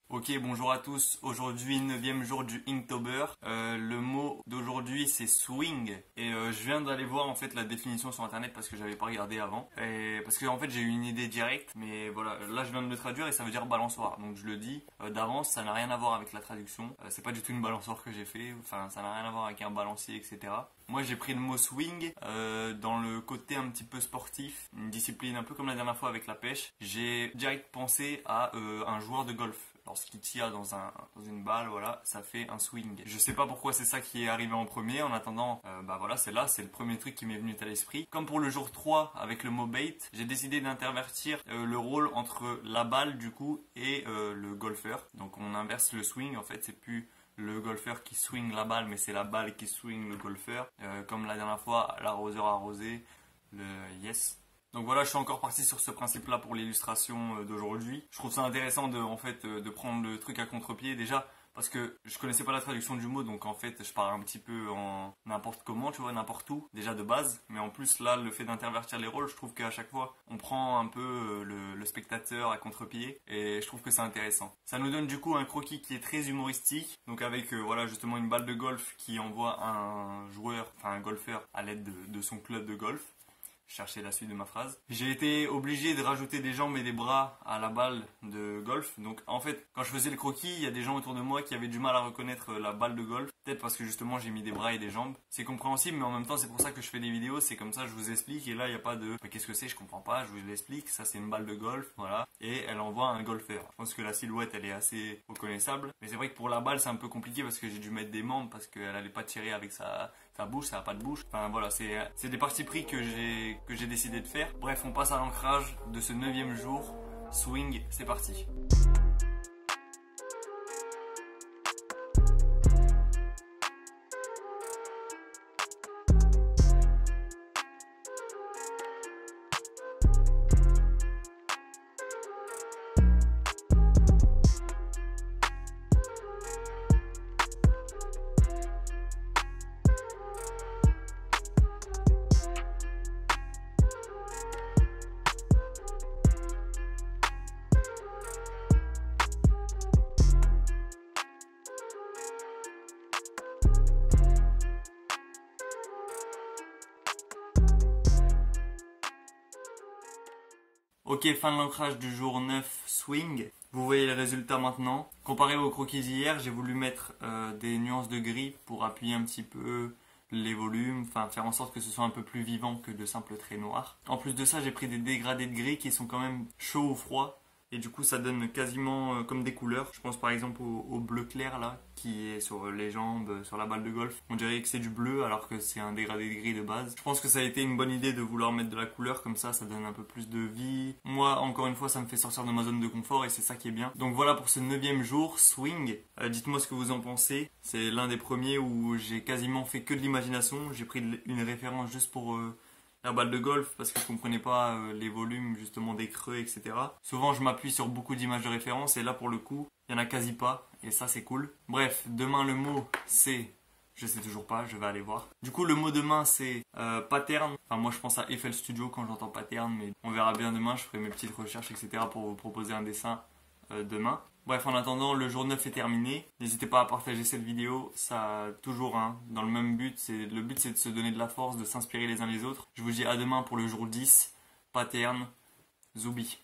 Ok, bonjour à tous. Aujourd'hui, 9e jour du Inktober. Le mot d'aujourd'hui c'est swing. Et je viens d'aller voir en fait la définition sur internet parce que j'avais pas regardé avant. Et parce que en fait j'ai eu une idée directe, mais voilà, là je viens de le traduire et ça veut dire balançoire. Donc je le dis d'avance, ça n'a rien à voir avec la traduction. C'est pas du tout une balançoire que j'ai fait. Enfin, ça n'a rien à voir avec un balancier, etc. Moi j'ai pris le mot swing dans le côté un petit peu sportif, une discipline un peu comme la dernière fois avec la pêche. J'ai direct pensé à un joueur de golf. Lorsqu'il tire dans une balle, voilà, ça fait un swing. Je sais pas pourquoi c'est ça qui est arrivé en premier. En attendant, voilà, c'est le premier truc qui m'est venu à l'esprit. Comme pour le jour 3 avec le mot bait, j'ai décidé d'intervertir le rôle entre la balle du coup et le golfeur. Donc on inverse le swing, en fait c'est plus le golfeur qui swing la balle, mais c'est la balle qui swing le golfeur. Comme la dernière fois, l'arroseur arrosé, le yes. Donc voilà, je suis encore parti sur ce principe-là pour l'illustration d'aujourd'hui. Je trouve ça intéressant de prendre le truc à contre-pied déjà parce que je connaissais pas la traduction du mot, donc en fait je parle un petit peu en n'importe comment, tu vois, n'importe où, déjà de base. Mais en plus là, le fait d'intervertir les rôles, je trouve qu'à chaque fois on prend un peu le spectateur à contre-pied et je trouve que c'est intéressant. Ça nous donne du coup un croquis qui est très humoristique, donc avec voilà justement une balle de golf qui envoie un joueur, enfin un golfeur à l'aide de son club de golf. Chercher la suite de ma phrase. J'ai été obligé de rajouter des jambes et des bras à la balle de golf. Donc en fait, quand je faisais le croquis, il y a des gens autour de moi qui avaient du mal à reconnaître la balle de golf. Peut-être parce que justement j'ai mis des bras et des jambes. C'est compréhensible, mais en même temps c'est pour ça que je fais des vidéos. C'est comme ça, je vous explique. Et là, il n'y a pas de qu'est-ce que c'est, je comprends pas, je vous l'explique. Ça c'est une balle de golf, voilà. Et elle envoie un golfeur. Je pense que la silhouette elle est assez reconnaissable. Mais c'est vrai que pour la balle c'est un peu compliqué parce que j'ai dû mettre des membres parce qu'elle allait pas tirer avec sa bouche, ça a pas de bouche. Enfin voilà, c'est des parties pris que j'ai décidé de faire. Bref, on passe à l'ancrage de ce 9e jour. Swing, c'est parti. Ok, fin de l'ancrage du jour 9, swing. Vous voyez le résultat maintenant. Comparé au croquis hier, j'ai voulu mettre des nuances de gris pour appuyer un petit peu les volumes, enfin faire en sorte que ce soit un peu plus vivant que de simples traits noirs. En plus de ça, j'ai pris des dégradés de gris qui sont quand même chauds ou froids. Et du coup, ça donne quasiment comme des couleurs. Je pense par exemple au bleu clair là, qui est sur les jambes, sur la balle de golf. On dirait que c'est du bleu alors que c'est un dégradé de gris de base. Je pense que ça a été une bonne idée de vouloir mettre de la couleur comme ça donne un peu plus de vie. Moi, encore une fois, ça me fait sortir de ma zone de confort et c'est ça qui est bien. Donc voilà pour ce 9e jour, swing. Dites-moi ce que vous en pensez. C'est l'un des premiers où j'ai quasiment fait que de l'imagination. J'ai pris une référence juste pour la balle de golf parce que je comprenais pas les volumes justement des creux, etc. Souvent je m'appuie sur beaucoup d'images de référence et là pour le coup il y en a quasi pas et ça c'est cool. Bref, demain le mot c'est, je sais toujours pas, je vais aller voir. Du coup le mot demain c'est pattern. Enfin moi je pense à FL Studio quand j'entends pattern, mais on verra bien demain, je ferai mes petites recherches, etc. pour vous proposer un dessin demain. Bref, en attendant, le jour 9 est terminé. N'hésitez pas à partager cette vidéo, ça toujours dans le même but. Le but c'est de se donner de la force, de s'inspirer les uns les autres. Je vous dis à demain pour le jour 10. Pattern, Zoubi.